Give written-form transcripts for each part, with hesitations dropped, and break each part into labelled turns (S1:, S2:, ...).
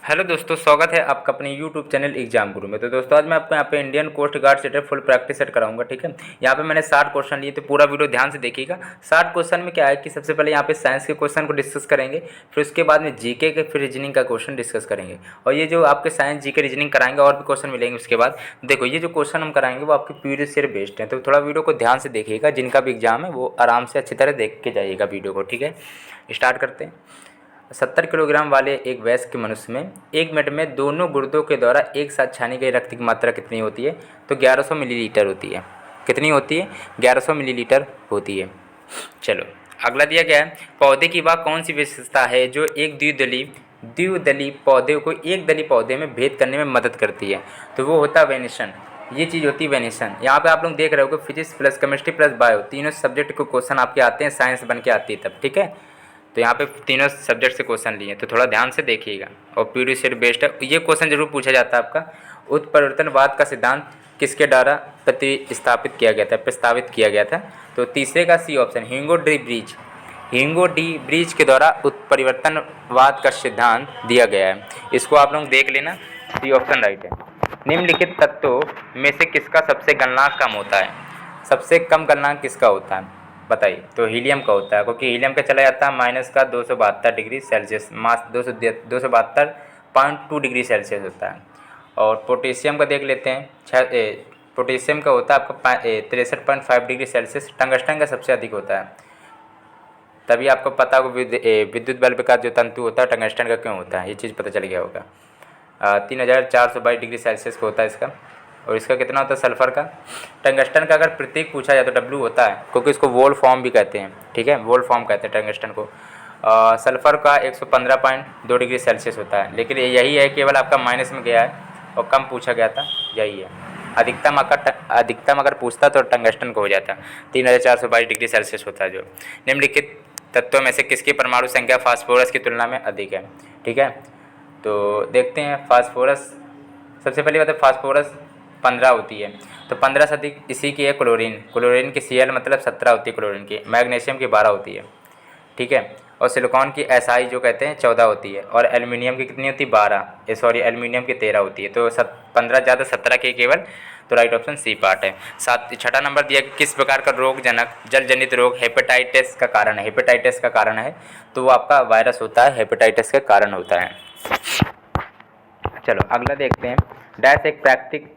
S1: Hello दोस्तों, स्वागत है आपका अपने यूट्यूब चैनल एग्जाम गुरु में। तो दोस्तों आज मैं आपको यहाँ पे Indian coast guard setter full practice set कराऊंगा। ठीक है, यहाँ पे मैंने 60 क्वेश्चन लिए, तो पूरा वीडियो ध्यान से देखिएगा। 60 क्वेश्चन में क्या है कि सबसे पहले यहाँ पे साइंस के क्वेश्चन को डिस्कस करेंगे, फिर उसके बाद में जीके के, फिर रीजनिंग का क्वेश्चन डिस्कस करेंगे। और ये जो आपके साइंस जीके रीजनिंग कराएंगे और भी क्वेश्चन मिलेंगे उसके बाद। देखो ये जो क्वेश्चन हम कराएंगे वो आपके प्रीवियस ईयर बेस्ड है, तो थोड़ा वीडियो को ध्यान से देखिएगा। जिनका भी एग्जाम है वो आराम से अच्छी तरह देख के जाइएगा वीडियो को। ठीक है, स्टार्ट करते हैं। 70 किलोग्राम वाले एक वयस्क मनुष्य में 1 मिनट में दोनों गुर्दों के द्वारा एक साथ छानी गई रक्त की मात्रा कितनी होती है? तो 1100 मिलीलीटर होती है। कितनी होती है? 1100 मिलीलीटर होती है। चलो अगला दिया गया है, पौधे की वह कौन सी विशेषता है जो एक द्विदलीय पौधे को एक दली पौधे में भेद करने में मदद करती है? तो वो होता है वेनिसन। ये चीज़ होती है वेनिसन। यहाँ पे आप लोग देख रहे हो कि physics plus chemistry plus bio तीनों सब्जेक्ट के क्वेश्चन आपके आते हैं, साइंस बन के आती है तब। ठीक है, तो यहाँ पे तीनों सब्जेक्ट से क्वेश्चन लिए, तो थोड़ा ध्यान से देखिएगा। और प्रीवियस ईयर बेस्ड है, ये क्वेश्चन जरूर पूछा जाता है आपका। उत्परिवर्तनवाद का सिद्धांत किसके द्वारा प्रस्तावित किया गया था? तो तीसरे का सी ऑप्शन, हिंगो डी ब्रिज के द्वारा उत्परिवर्तनवाद का सिद्धांत दिया गया है। इसको आप लोग देख लेना, सी ऑप्शन राइट है। निम्नलिखित तत्वों में से किसका सबसे गलनांक कम होता है? सबसे कम गलनांक किसका होता है बताइए? तो हीलियम का होता है, क्योंकि हीलियम का चला जाता है माइनस का 272 डिग्री सेल्सियस, मास 272.2 डिग्री सेल्सियस होता है। और पोटेशियम का देख लेते हैं, पोटेशियम का होता है आपका 63.5 डिग्री सेल्सियस। टंगस्टन का सबसे अधिक होता है। तभी आपको पता होगा विद्युत बल्ब का जो तंतु होता है टंगस्टन का क्यों होता है, ये चीज़ पता चल गया होगा। 3422 डिग्री सेल्सियस का होता है इसका। और इसका कितना होता है सल्फ़र का? टंगस्टन का अगर प्रतीक पूछा जाए तो डब्ल्यू होता है, क्योंकि इसको वोल फॉर्म भी कहते हैं। ठीक है, वोल फॉर्म कहते हैं टंगस्टन को। सल्फ़र का 115.2 डिग्री सेल्सियस होता है, लेकिन यही है केवल आपका माइनस में गया है और कम पूछा गया था, यही है। अधिकतम अगर पूछता तो टंगस्टन को हो जाता। 3422 डिग्री सेल्सियस होता है। जो निम्नलिखित तत्वों में से किसकी परमाणु संख्या फास्फोरस की तुलना में अधिक है? ठीक है, तो देखते हैं। फास्फोरस सबसे पहली बात है, फास्फोरस 15 होती है, तो 15 से अधिक इसी की है क्लोरीन की Cl मतलब 17 होती है क्लोरीन की। मैग्नीशियम की 12 होती है। ठीक है, और सिलिकॉन की SI जो कहते हैं 14 होती है। और एल्युमिनियम की कितनी होती है? 12। एल्युमिनियम की 13 होती है। तो 15 ज़्यादा 17 के केवल, तो राइट ऑप्शन सी पार्ट है। छठा नंबर दिया कि किस प्रकार का रोगजनक जल जनित रोग हेपेटाइटिस का कारण है? तो वो आपका वायरस होता है, हेपेटाइटिस का कारण होता है। चलो अगला देखते हैं। डैश एक प्राकृतिक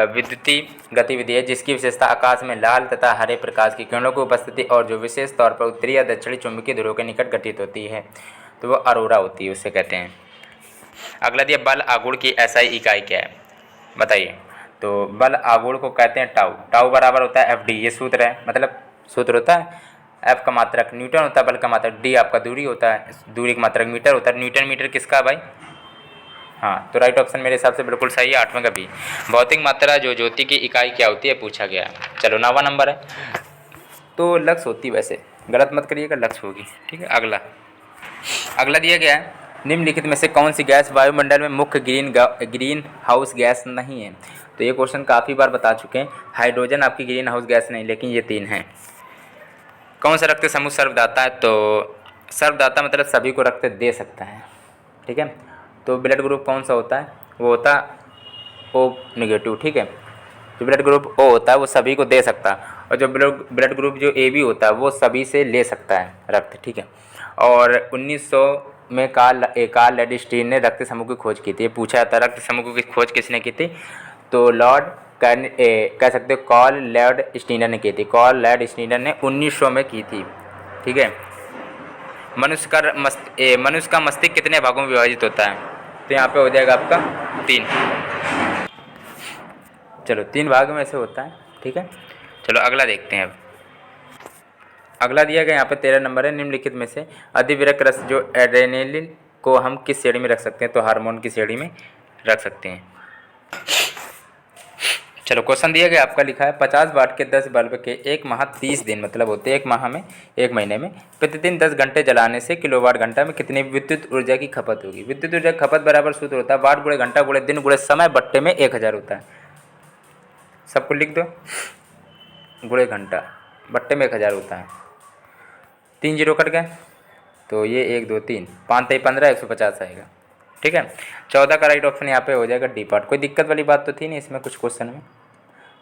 S1: विद्युतीय गतिविधि है जिसकी विशेषता आकाश में लाल तथा हरे प्रकाश की किरणों की उपस्थिति और जो विशेष तौर पर उत्तरी या दक्षिणी चुंबकीय ध्रुवों के निकट घटित होती है, तो वो अरोरा होती है, उससे कहते हैं। अगला दिया, बल आघूर्ण की SI इकाई क्या है बताइए? तो बल आघूर्ण को कहते हैं टाउ बराबर होता है FD। ये सूत्र है, मतलब सूत्र होता है। F का मात्रक न्यूटन होता है, बल का मात्रक D आपका दूरी होता है, दूरी का मात्रक मीटर होता है। न्यूटन मीटर किसका भाई? हाँ, तो राइट ऑप्शन मेरे हिसाब से बिल्कुल सही है, 8वें का बी। भौतिक मात्रा जो ज्योति की इकाई क्या होती है पूछा गया। चलो 9वां नंबर है, तो लक्स होती है, वैसे गलत मत करिएगा, लक्स होगी। ठीक है, अगला दिया गया है, निम्नलिखित में से कौन सी गैस वायुमंडल में मुख्य ग्रीन हाउस गैस नहीं है? तो ये क्वेश्चन काफ़ी बार बता चुके हैं। हाइड्रोजन आपकी ग्रीन हाउस गैस नहीं, लेकिन ये 3 हैं। कौन सा रक्त समूह सर्वदाता है? तो सर्वदाता मतलब सभी को रक्त दे सकता है। ठीक है, तो ब्लड ग्रुप कौन सा होता है? वो होता है O नेगेटिव। ठीक है, जो ब्लड ग्रुप O होता है वो सभी को दे सकता है, और जो ब्लड ग्रुप जो AB होता है वो सभी से ले सकता है रक्त। ठीक है, और 1900 में कार्ल लैडस्टीन ने रक्त समूह की खोज की थी। ये पूछा जाता है रक्त समूह की खोज किसने की थी? तो कह सकते हो कार्ल लैड स्टीनर ने की थी। कार्ल लैड स्टीनर ने 1900 में की थी। ठीक है, मनुष्य का मस्तिष्क कितने भागों में विभाजित होता है? तो यहाँ पे हो जाएगा आपका 3। चलो 3 भाग में से होता है। ठीक है, चलो अगला देखते हैं। अब अगला दिया गया यहाँ पे 13 नंबर है, निम्नलिखित में से अधिविरक्त रस जो एड्रेनलिन को हम किस श्रेणी में रख सकते हैं? तो हार्मोन की श्रेणी में रख सकते हैं। चलो क्वेश्चन दिया गया आपका, लिखा है 50 वाट के 10 बल्ब के 1 माह 30 दिन मतलब होते हैं 1 माह में, 1 महीने में प्रतिदिन 10 घंटे जलाने से किलोवाट घंटा में कितनी विद्युत ऊर्जा की खपत होगी? विद्युत ऊर्जा की खपत बराबर सूत्र होता है वाट गुणे घंटा गुणे दिन गुणे समय बट्टे में 1000 होता है। सबको लिख दो, गुणे घंटा बट्टे में 1000 होता है। 3 जीरो कट गए, तो ये 1 2 3 5 3 15 150 आएगा। ठीक है। 14 का राइट ऑप्शन यहाँ पे हो जाएगा डी पार्ट। कोई दिक्कत वाली बात तो थी नहीं इसमें कुछ क्वेश्चन में,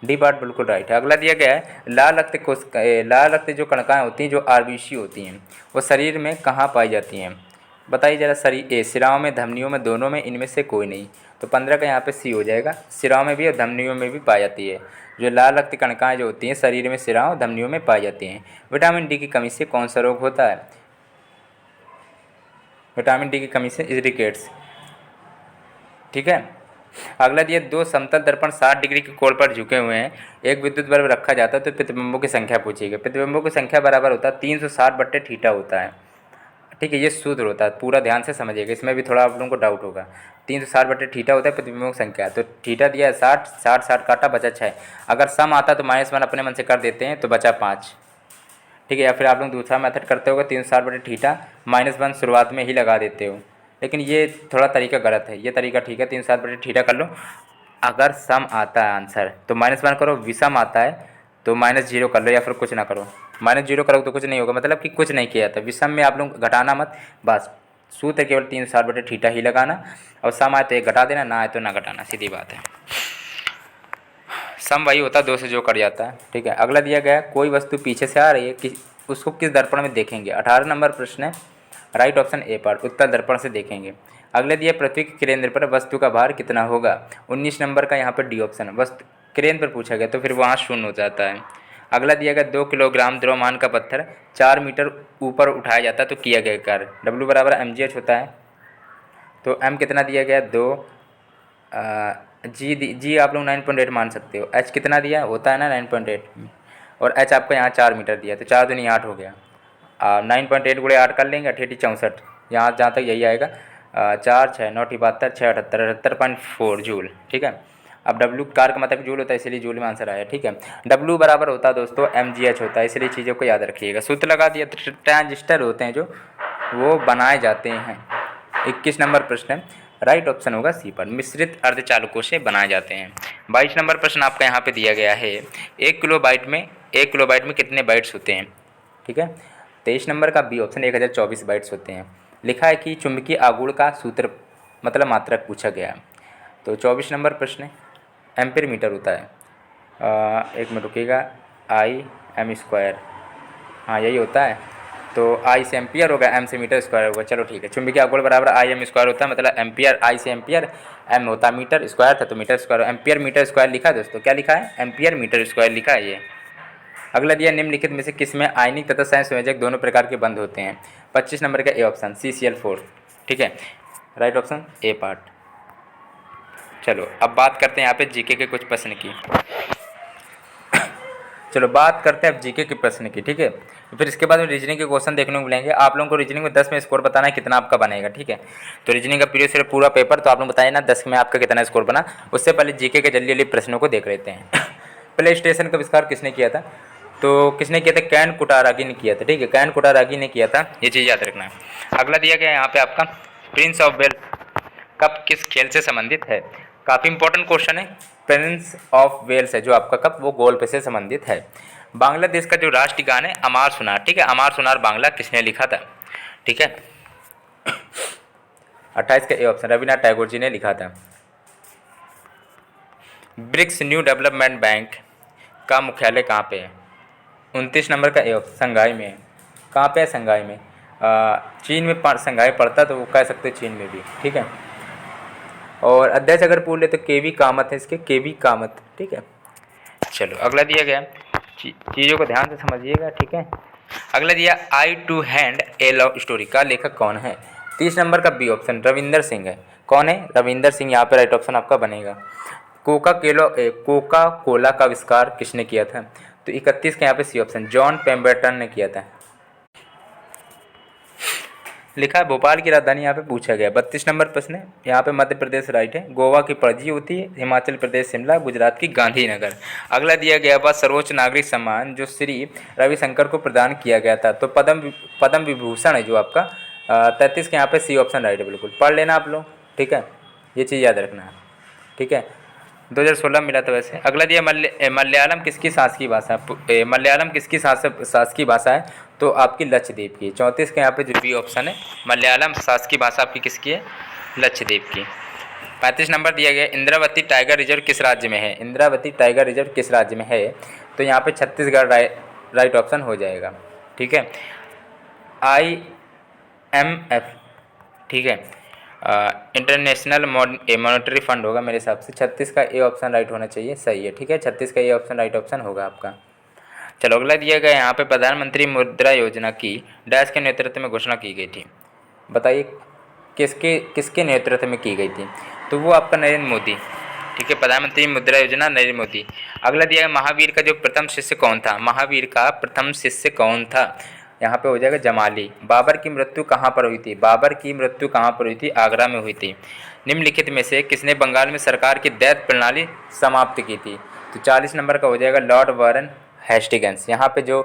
S1: डी पार्ट बिल्कुल राइट है। अगला दिया गया है लाल रक्त जो कणिकाएँ होती हैं जो आरबीसी होती हैं वो शरीर में कहाँ पाई जाती हैं, बताइए ज़रा। सिराओं में, धमनियों में, दोनों में, इनमें से कोई नहीं। तो 15 का यहाँ पे सी हो जाएगा। सिराओं में भी और धमनियों में भी पाई जाती है। जो लाल रक्त कणिकाएँ जो होती हैं शरीर में सिराओं धमनियों में पाई जाती हैं। विटामिन डी की कमी से कौन सा रोग होता है, विटामिन डी की कमी से रिकेट्स, ठीक है। अगला दिया, दो समतल दर्पण 60 डिग्री के कोण पर झुके हुए हैं, एक विद्युत बल्ब रखा जाता है तो प्रतिबिंबों की संख्या पूछी गई। प्रतिबिंबों की संख्या बराबर होता है 360/θ होता है, ठीक है। ये सूत्र होता है, पूरा ध्यान से समझिएगा, इसमें भी थोड़ा आप लोगों को डाउट होगा। 360/θ होता है प्रतिबिंबों की संख्या। तो थीटा दिया है 60, 60 काटा बचा 6। अगर सम आता तो -1 अपने मन से कर देते हैं तो बचा 5, ठीक है। या फिर आप लोग दूसरा मेथड करते होगा 360/θ -1 शुरुआत में ही लगा देते हो, लेकिन ये थोड़ा तरीका गलत है। ये तरीका ठीक है, 360/θ कर लो। अगर सम आता है आंसर तो -1 करो, विषम आता है तो -0 कर लो या फिर कुछ ना करो। -0 करो तो कुछ नहीं होगा, मतलब कि कुछ नहीं किया था। विषम में आप लोग घटाना मत, बस सूत्र केवल 360/θ ही लगाना, और सम आए तो 1 घटा देना, ना आए तो ना घटाना, सीधी बात है। सम वही होता है 2 से जो कट जाता है, ठीक है। अगला दिया गया है, कोई वस्तु पीछे से आ रही है उसको किस दर्पण में देखेंगे। 18 नंबर प्रश्न है, राइट ऑप्शन ए पार्ट, उत्तर दर्पण से देखेंगे। अगले दिया, पृथ्वी के केंद्र पर वस्तु का भार कितना होगा। 19 नंबर का यहाँ पर डी ऑप्शन है, वस्तु केंद्र पर पूछा गया तो फिर वहाँ 0 हो जाता है। अगला दिया गया, 2 किलोग्राम द्रव्यमान का पत्थर 4 मीटर ऊपर उठाया जाता है तो किया गया कार्य। W बराबर mgh होता है। तो m कितना दिया गया 2, जी आप लोग 9.8 मान सकते हो। h कितना दिया होता है ना 9.8, और h आपका यहाँ 4 मीटर दिया, तो 4 दूनी 8 हो गया। 9.8 गुणे 8 कर लेंगे, 8 64, यहाँ जहाँ तक यही आएगा। 4 6 9 72 6 78 78.4 जूल, ठीक है। अब W कार का मतलब जूल होता है, इसलिए जूल में आंसर आया, ठीक है। W बराबर होता है दोस्तों mgh होता है, इसलिए चीज़ों को याद रखिएगा। सूत्र लगा दिया। ट्रांजिस्टर होते हैं जो वो बनाए जाते हैं। 21 नंबर प्रश्न है, राइट ऑप्शन होगा सी पर, मिश्रित अर्धचालकों से बनाए जाते हैं। 22 नंबर प्रश्न आपका यहाँ पे दिया गया है, 1 किलोबाइट में कितने बाइट्स होते हैं, ठीक है। 23 नंबर का बी ऑप्शन 1024 बाइट्स होते हैं। लिखा है कि चुंबकीय आघूर्ण का सूत्र मतलब मात्रक पूछा गया है। तो 24 नंबर प्रश्न एम्पीयर मीटर होता है। एक मिनट रुकिएगा, IM², हाँ यही होता है। तो I से एम्पियर होगा, M से मीटर स्क्वायर होगा। चलो ठीक है, चुंबकीय आघूर्ण बराबर IM² होता है, मतलब एम्पियर, I से एम्पियर, M होता है मीटर स्क्वायर था तो metre square, ampere metre square लिखा है दोस्तों। क्या लिखा है, एम्पियर मीटर स्क्वायर लिखा है ये। अगला दिया, निम्नलिखित में से किसमें आयनिक तथा संयोजक दोनों प्रकार के बंध होते हैं। 25 नंबर का ए ऑप्शन CCl4, ठीक है, राइट ऑप्शन ए पार्ट। चलो अब बात करते हैं यहाँ पे जीके के कुछ प्रश्न की। चलो बात करते हैं अब जीके के प्रश्न की, ठीक है। फिर इसके बाद में रीजनिंग के क्वेश्चन देखने को मिलेंगे। आप लोगों को रीजनिंग में 10 में स्कोर बताना है, कितना आपका बनेगा, ठीक है। तो रीजनिंग का पीरियड सिर्फ पूरा पेपर, तो आप लोग बताइए ना 10 में आपका कितना स्कोर बना। उससे पहले जीके के जल्दी जल्दी प्रश्नों को देख लेते हैं। प्ले स्टेशन का आविष्कार किसने किया था, तो किसने किया था, कैन कुटारागी ने किया था, ठीक है, कैन कुटारागी ने किया था, ये चीज़ याद रखना है। अगला दिया गया यहाँ पे आपका, प्रिंस ऑफ वेल्स कप किस खेल से संबंधित है। काफ़ी इंपॉर्टेंट क्वेश्चन है। प्रिंस ऑफ वेल्स है जो आपका कप, वो गोल्फ से संबंधित है। बांग्लादेश का जो राष्ट्रीय गान है अमार सुनार, ठीक है, अमार सुनार बांग्ला किसने लिखा था, ठीक है। 28 का ए ऑप्शन रविन्द्रनाथ टैगोर जी ने लिखा था। ब्रिक्स न्यू डेवलपमेंट बैंक का मुख्यालय कहाँ पे है। 29 नंबर का ए ऑप्शन संघाई में है। कहाँ पे है, संघाई में। चीन में संघाई पड़ता तो वो कह सकते हैं चीन में भी, ठीक है। और अध्यक्ष अगर पूछ ले तो केवी कामत है इसके, केवी कामत, ठीक है। चलो अगला दिया गया, चीज़ों को ध्यान से समझिएगा, ठीक है। अगला दिया, I too had a love story का लेखक कौन है। 30 नंबर का बी ऑप्शन रविंदर सिंह है। कौन है, रविंदर सिंह, यहाँ पे राइट ऑप्शन आपका बनेगा। कोका कोला का आविष्कार किसने किया था, तो 31 का यहाँ पे सी ऑप्शन जॉन पेम्बरटन ने किया था। लिखा है भोपाल की राजधानी यहाँ पे पूछा गया। 32 नंबर प्रश्न है, यहाँ पे मध्य प्रदेश राइट है, गोवा की पणजी होती है, हिमाचल प्रदेश शिमला, गुजरात की गांधीनगर। अगला दिया गया बात, सर्वोच्च नागरिक सम्मान जो श्री रविशंकर को प्रदान किया गया था, तो पद्म विभूषण है जो आपका। 33 के यहाँ पे सी ऑप्शन राइट है, बिल्कुल पढ़ लेना आप लोग, ठीक है, ये चीज़ याद रखना है, ठीक है। 2016 मिला था वैसे। अगला दिया, मलयालम किसकी शासकीय भाषा, मलयालम किसकी शासकीय भाषा है, तो आपकी लक्षद्वीप की। 34 के यहाँ पे जो बी ऑप्शन है, मलयालम शासकीय भाषा आपकी किसकी है, लक्षद्वीप की। 35 नंबर दिया गया इंद्रावती टाइगर रिजर्व किस राज्य में है। इंद्रावती टाइगर रिजर्व किस राज्य में है, तो यहाँ पे छत्तीसगढ़ राइट ऑप्शन हो जाएगा। ठीक है, IMF, ठीक है, इंटरनेशनल मॉनेटरी फंड होगा मेरे हिसाब से। 36 का ए ऑप्शन राइट होना चाहिए, सही है। ठीक है, 36 का ए ऑप्शन राइट ऑप्शन होगा आपका। चलो अगला दिया गया यहाँ पे प्रधानमंत्री मुद्रा योजना की डैश के नेतृत्व में घोषणा की गई थी। बताइए किसके किसके नेतृत्व में की गई थी, तो वो आपका नरेंद्र मोदी। ठीक है, प्रधानमंत्री मुद्रा योजना नरेंद्र मोदी। अगला दिया गया महावीर का जो प्रथम शिष्य कौन था। महावीर का प्रथम शिष्य कौन था, यहाँ पे हो जाएगा जमाली। बाबर की मृत्यु कहाँ पर हुई थी। बाबर की मृत्यु कहाँ पर हुई थी, आगरा में हुई थी। निम्नलिखित में से किसने बंगाल में सरकार की दैत्य प्रणाली समाप्त की थी, तो 40 नंबर का हो जाएगा लॉर्ड वारन हेस्टिंग्स। यहाँ पे जो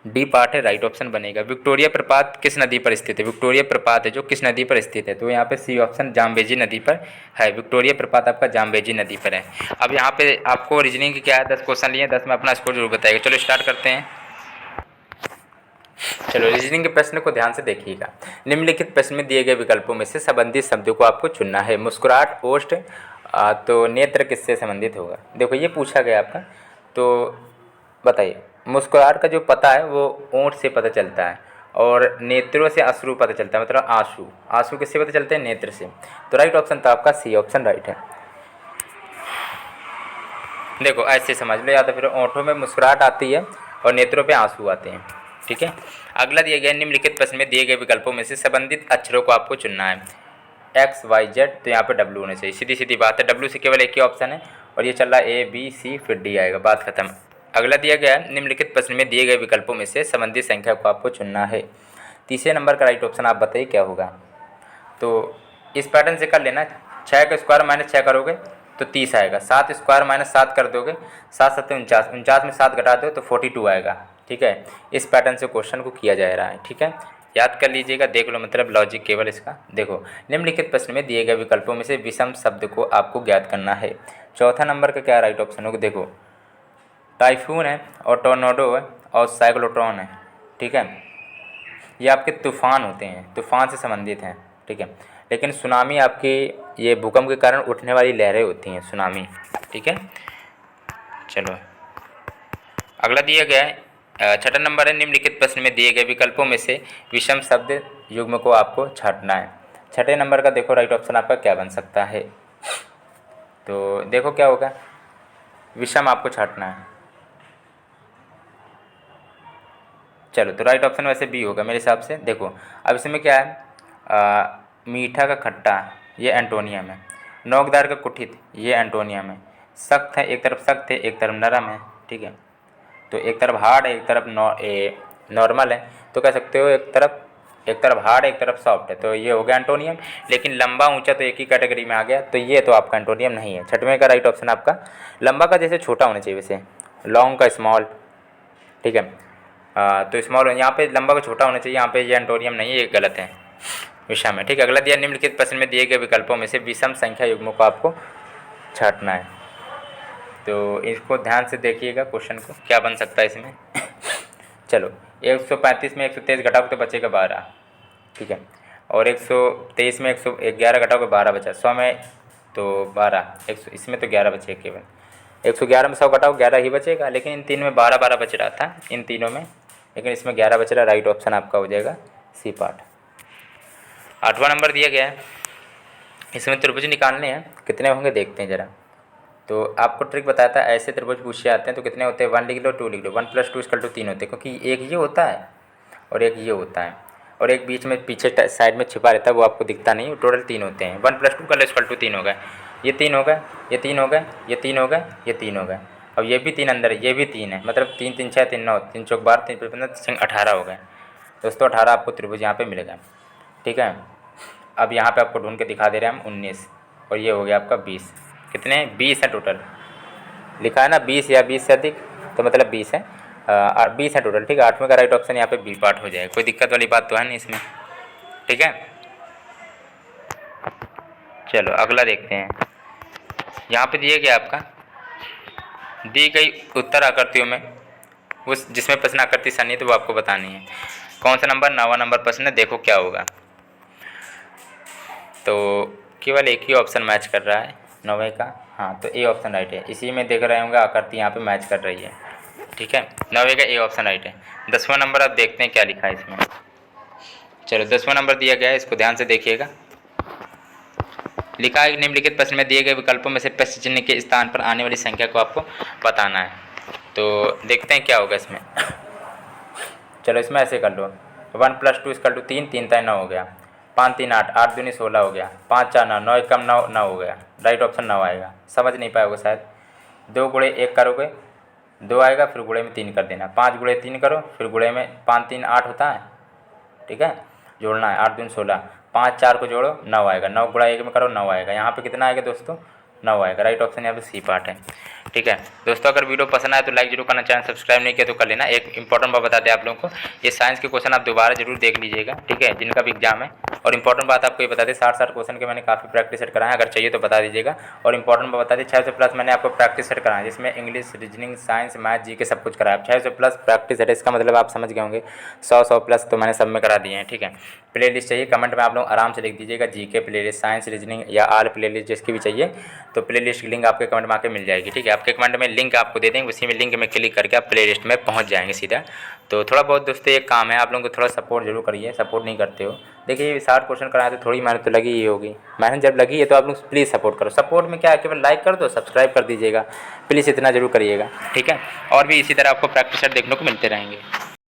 S1: डी पार्ट है राइट ऑप्शन बनेगा। विक्टोरिया प्रपात किस नदी पर स्थित है। विक्टोरिया प्रपात है जो किस नदी पर स्थित है, तो यहाँ पे सी ऑप्शन जाम्बेजी नदी पर है। विक्टोरिया प्रपात आपका जाम्बेजी नदी पर है। अब यहाँ पे आपको रीजनिंग की क्या है, 10 क्वेश्चन लिए, 10 में अपना स्कोर जरूर बताएगा। चलो स्टार्ट करते हैं। चलो रीजनिंग के प्रश्न को ध्यान से देखिएगा। निम्नलिखित प्रश्न में दिए गए विकल्पों में से संबंधित शब्दों को आपको चुनना है। मुस्कुराहट, ओष्ठ, तो नेत्र किससे संबंधित होगा। देखो ये पूछा गया आपका, तो बताइए। मुस्कुराहट का जो पता है वो ओंठ से पता चलता है, और नेत्रों से अश्रु पता चलता है, मतलब आंसू। आंसू किससे पता चलते हैं, नेत्र से। तो राइट ऑप्शन तो आपका सी ऑप्शन राइट है। देखो ऐसे समझ लो, या तो फिर ओंठों में मुस्कुराहट आती है और नेत्रों पे आंसू आते हैं। ठीक है, अगला दिया गया निम्नलिखित प्रश्न में दिए गए विकल्पों में से संबंधित अक्षरों को आपको चुनना है। XYZ, तो यहाँ पे W होना चाहिए, सीधी सीधी बात है। W से केवल एक ही ऑप्शन है, और ये चल रहा है A B C फिर D आएगा, बात खत्म। अगला दिया गया निम्नलिखित प्रश्न में दिए गए विकल्पों में से संबंधित संख्या को आपको चुनना है। तीसरे नंबर का राइट ऑप्शन आप बताइए क्या होगा। तो इस पैटर्न से कर लेना, 6 का स्क्वायर माइनस 6 करोगे तो 30 आएगा। 7 स्क्वायर माइनस 7 कर दोगे, 7 7 49, 49 में 7 घटा दो तो 42 आएगा। ठीक है, इस पैटर्न से क्वेश्चन को किया जा रहा है। ठीक है, याद कर लीजिएगा, देख लो, मतलब लॉजिक केवल इसका। देखो निम्नलिखित प्रश्न में दिए गए विकल्पों में से विषम शब्द को आपको ज्ञात करना है। चौथा नंबर का क्या राइट ऑप्शन होगा। देखो टाइफून है, और टोर्नाडो है, और साइक्लोट्रॉन है। ठीक है, ये आपके तूफान होते हैं, तूफान से संबंधित हैं। ठीक है, लेकिन सुनामी आपकी ये भूकंप के कारण उठने वाली लहरें होती हैं, सुनामी। ठीक है, चलो अगला दिया गया है छठा नंबर है निम्नलिखित प्रश्न में दिए गए विकल्पों में से विषम शब्द युग्म को आपको छांटना है। छठे नंबर का देखो राइट ऑप्शन आपका क्या बन सकता है, तो देखो क्या होगा, विषम आपको छांटना है। चलो तो राइट ऑप्शन वैसे बी होगा मेरे हिसाब से। देखो अब इसमें क्या है, मीठा का खट्टा ये एंटोनियम है, नोकदार का कुठित ये एंटोनियम है, सख्त है एक तरफ सख्त है एक तरफ नरम है। ठीक है, तो एक तरफ हार्ड है एक तरफ नॉर्मल है, तो कह सकते हो एक तरफ हार्ड है एक तरफ सॉफ्ट है, तो ये हो गया एंटोनियम। लेकिन लंबा ऊंचा तो एक ही कैटेगरी में आ गया, तो ये तो आपका एंटोनियम नहीं है। छठवें का राइट ऑप्शन आपका लंबा का जैसे छोटा होना चाहिए वैसे, लॉन्ग का स्मॉल। ठीक है, तो स्मॉल यहाँ पे लंबा का छोटा होना चाहिए, यहाँ पे ये एंटोनियम नहीं है, ये गलत है, विषम है। ठीक है, अगला दिया निम्नलिखित प्रश्न में दिए गए विकल्पों में से विषम संख्या युग्मों को आपको छांटना है। तो इसको ध्यान से देखिएगा, क्वेश्चन को क्या बन सकता है इसमें। चलो 135 में 123 घटाओ तो बचेगा 12। ठीक है, और 123 में 111 घटाओ तो 12 बचा, 100 में तो 12, 100 इसमें तो 11 बचेगा केवल। 111 में 100 घटाओ 11 ही बचेगा, लेकिन इन तीन में 12 12 बच रहा था इन तीनों में, लेकिन इसमें 11 बच रहा। राइट ऑप्शन आपका हो जाएगा सी पार्ट। 8वां नंबर दिया गया है, इसमें त्रिभुज निकालने हैं, कितने होंगे देखते हैं ज़रा। तो आपको ट्रिक बताया था, ऐसे त्रिभुज पूछे आते हैं तो कितने होते हैं, 1 लिख लो 2 लिख लो, 1 + 2 = 3 होते हैं, क्योंकि एक ये होता है और एक ये होता है, और एक बीच में पीछे साइड में छिपा रहता है, वो आपको दिखता नहीं, टोटल 3 होते हैं। 1 + 2 का = 3 हो गए, ये 3 हो गए, ये 3 हो गए, ये 3 हो गए, ये 3 हो गए, अब ये भी 3 अंदर है, ये भी 3 है, मतलब 3 3 6 3 9, 3 चौक 12, 3 15, 3 18 हो गए दोस्तों। 18 आपको त्रिभुज यहाँ पे मिलेगा। ठीक है, अब यहाँ पे आपको ढूंढ के दिखा दे रहे हैं हम 19, और ये हो गया आपका 20। कितने 20 है टोटल, लिखा है ना 20 या 20 से अधिक, तो मतलब 20 है, 20 है टोटल। ठीक है, 8वें का राइट ऑप्शन यहाँ पे बी पार्ट हो जाएगा, कोई दिक्कत वाली बात तो है नहीं इसमें। ठीक है, चलो अगला देखते हैं। यहाँ पे दिए गया आपका दी गई उत्तर आकृतियों में उस जिसमें प्रश्न आकृति सन्निहित वो आपको बतानी है। कौन सा नंबर, 9वां नंबर प्रश्न है, देखो क्या होगा। तो केवल एक ही ऑप्शन मैच कर रहा है 9वें का। हाँ, तो ए ऑप्शन राइट है। इसी में देख रहे होंगे आकृति यहाँ पे मैच कर रही है। ठीक है, 9वें का ए ऑप्शन राइट है। 10वां नंबर आप देखते हैं क्या लिखा है इसमें। चलो 10वां नंबर दिया गया है, इसको ध्यान से देखिएगा। लिखा है निम्नलिखित प्रश्न में दिए गए विकल्पों में से प्रश्न चिन्ह के स्थान पर आने वाली संख्या को आपको बताना है। तो देखते हैं क्या होगा इसमें। चलो इसमें ऐसे कर लो, 1 + 2 = 3, 3 × 9 हो गया, 5 3 8, 8 दूनी 16 हो गया, 5 4 9, 9 × 9 9 हो गया। राइट ऑप्शन 9 आएगा। समझ नहीं पाओगे शायद। 2 × 1 करोगे 2 आएगा, फिर गुणे में 3 कर देना। 5 × 3 करो, फिर गुणे में 5 3 8 होता है। ठीक है, जोड़ना है, 8 दूनी 16, 5 4 को जोड़ो 9 आएगा, 9 × 1 में करो 9 आएगा। यहाँ पे कितना आएगा दोस्तों? 9 आएगा। राइट ऑप्शन यहाँ पे सी पार्ट है। ठीक है दोस्तों, अगर वीडियो पसंद आए तो लाइक जरूर करना, चैनल सब्सक्राइब नहीं किया तो कर लेना। एक इंपॉर्टेंट बात बता दें आप लोगों को, ये साइंस के क्वेश्चन आप दोबारा जरूर देख लीजिएगा। ठीक है, जिनका भी एग्जाम है। और इंपॉर्टेंट बात आपको ये बता दें, 60 क्वेश्चन के मैंने काफ़ी प्रैक्टिस सेट कराए हैं, अगर चाहिए तो बता दीजिएगा। और इंपॉर्टेंट बात बता दें, 600+ मैंने आपको प्रैक्टिस सेट कराया है, जिसमें English, reasoning, science, math, GK सब कुछ कराया। 600+ प्रैक्टिस सेट, इसका मतलब आप समझ गए होंगे 100+ तो मैंने सब में करा दिए हैं। ठीक है, प्ले लिस्ट चाहिए कमेंट में आप लोग आराम से लिख दीजिएगा, GK play list, science, reasoning या आल प्ले लिस्ट जिसकी भी चाहिए, तो प्ले लिस्ट की लिंक आपके कमेंट में आके मिल जाएगी। ठीक है, आपके कमेंट में लिंक आपको दे देंगे, उसी में लिंक में क्लिक करके आप प्ले लिस्ट में पहुंच जाएंगे सीधा। तो थोड़ा बहुत दोस्तों एक काम है, आप लोगों को थोड़ा सपोर्ट जरूर करिए, सपोर्ट नहीं करते हो। देखिए 60 क्वेश्चन कराए तो थोड़ी मेहनत तो लगी ही होगी, मेहनत जब लगी है तो आप लोग प्लीज़ सपोर्ट करो। सपोर्ट में क्या है, केवल लाइक कर दो, सब्सक्राइब कर दीजिएगा, प्लीज़ इतना जरूर करिएगा। ठीक है, और भी इसी तरह आपको प्रैक्टिस सेट देखने को मिलते रहेंगे।